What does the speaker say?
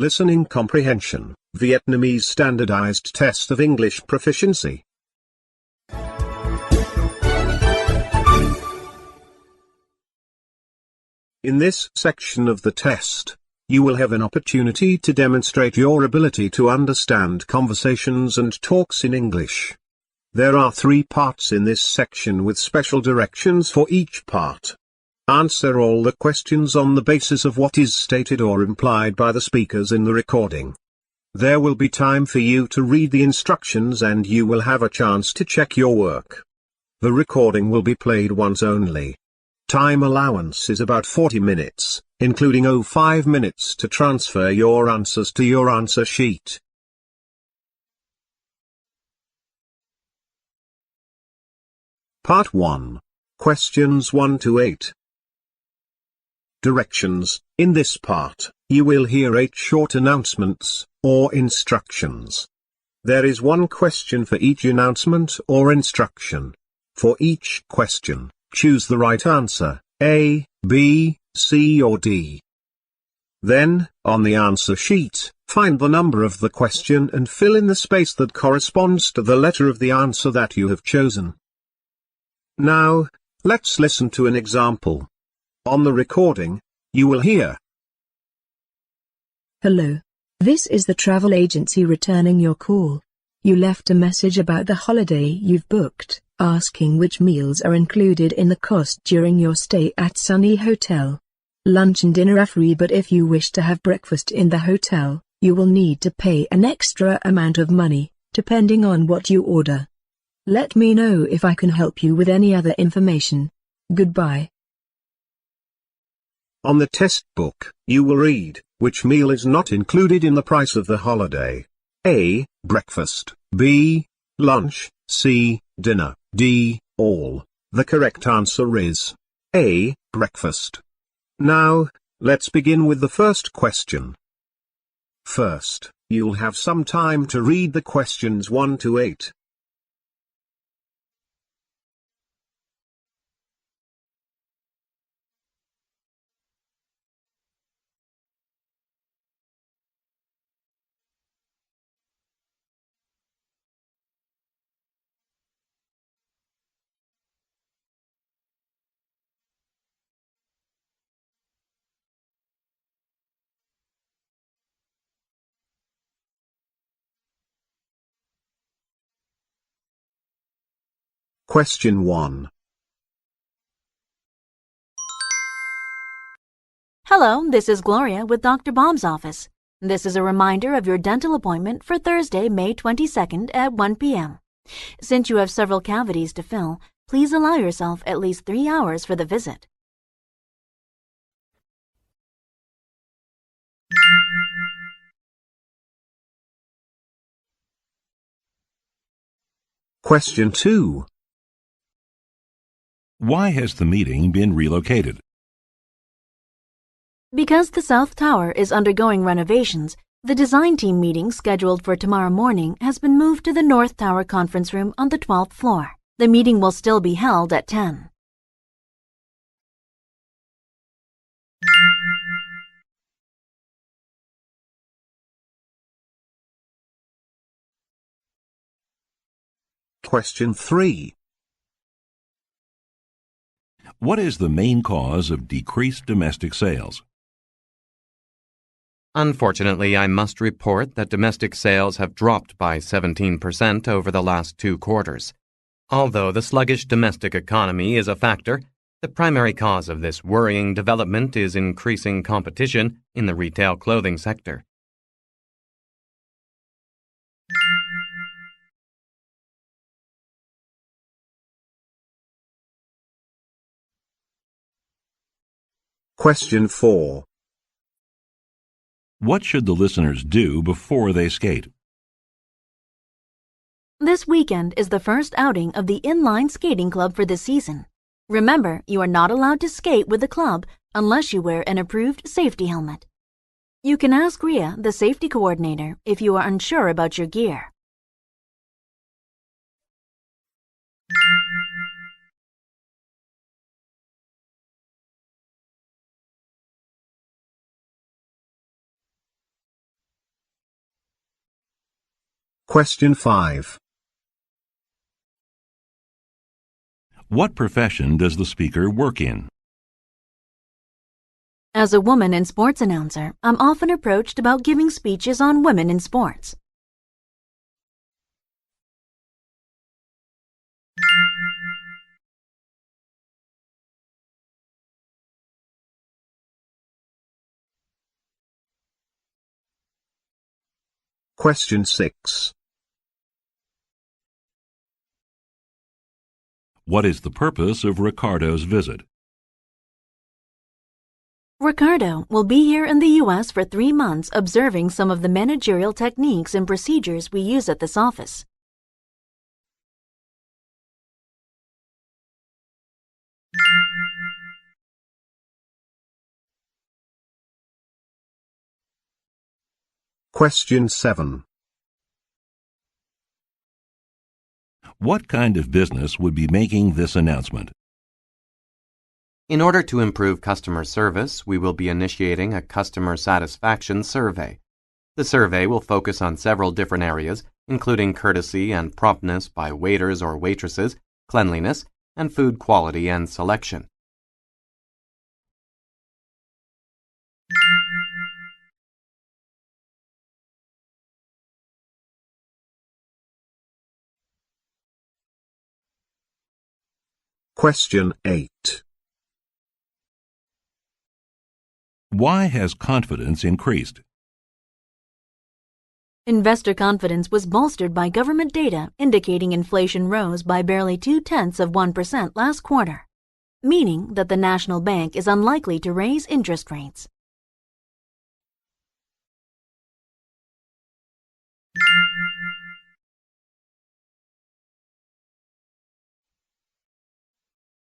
Listening Comprehension, Vietnamese Standardized Test of English Proficiency. In this section of the test, you will have an opportunity to demonstrate your ability to understand conversations and talks in English. There are 3 parts in this section with special directions for each part. Answer all the questions on the basis of what is stated or implied by the speakers in the recording. There will be time for you to read the instructions and you will have a chance to check your work. The recording will be played once only. Time allowance is about 40 minutes, including 5 minutes to transfer your answers to your answer sheet. Part 1. Questions 1 to 8. Directions. In this part, you will hear 8 short announcements, or instructions. There is 1 question for each announcement or instruction. For each question, choose the right answer, A, B, C or D. Then, on the answer sheet, find the number of the question and fill in the space that corresponds to the letter of the answer that you have chosen. Now, let's listen to an example. On the recording, you will hear: Hello. This is the travel agency returning your call. You left a message about the holiday you've booked, asking which meals are included in the cost during your stay at Sunny Hotel. Lunch and dinner are free, but if you wish to have breakfast in the hotel, you will need to pay an extra amount of money, depending on what you order. Let me know if I can help you with any other information. Goodbye. On the test book, you will read, which meal is not included in the price of the holiday? A. Breakfast, B. Lunch, C. Dinner, D. All. The correct answer is A. Breakfast. Now, let's begin with the first question. First, you'll have some time to read the questions 1 to 8. Question 1. Hello, this is Gloria with Dr. Bob's office. This is a reminder of your dental appointment for Thursday, May 22nd at 1 p.m. Since you have several cavities to fill, please allow yourself at least 3 hours for the visit. Question 2. Why has the meeting been relocated? Because the South Tower is undergoing renovations, the design team meeting scheduled for tomorrow morning has been moved to the North Tower conference room on the 12th floor. The meeting will still be held at 10. Question 3. What is the main cause of decreased domestic sales? Unfortunately, I must report that domestic sales have dropped by 17% over the last 2 quarters. Although the sluggish domestic economy is a factor, the primary cause of this worrying development is increasing competition in the retail clothing sector. Question 4. What should the listeners do before they skate? This weekend is the first outing of the inline skating club for the season. Remember, you are not allowed to skate with the club unless you wear an approved safety helmet. You can ask Ria, the safety coordinator, if you are unsure about your gear. Question 5. What profession does the speaker work in? As a woman and sports announcer, I'm often approached about giving speeches on women in sports. Question 6. What is the purpose of Ricardo's visit? Ricardo will be here in the U.S. for 3 months observing some of the managerial techniques and procedures we use at this office. Question 7. What kind of business would be making this announcement? In order to improve customer service, we will be initiating a customer satisfaction survey. The survey will focus on several different areas, including courtesy and promptness by waiters or waitresses, cleanliness, and food quality and selection. Question 8. Why has confidence increased? Investor confidence was bolstered by government data indicating inflation rose by barely 0.2% last quarter, meaning that the national bank is unlikely to raise interest rates.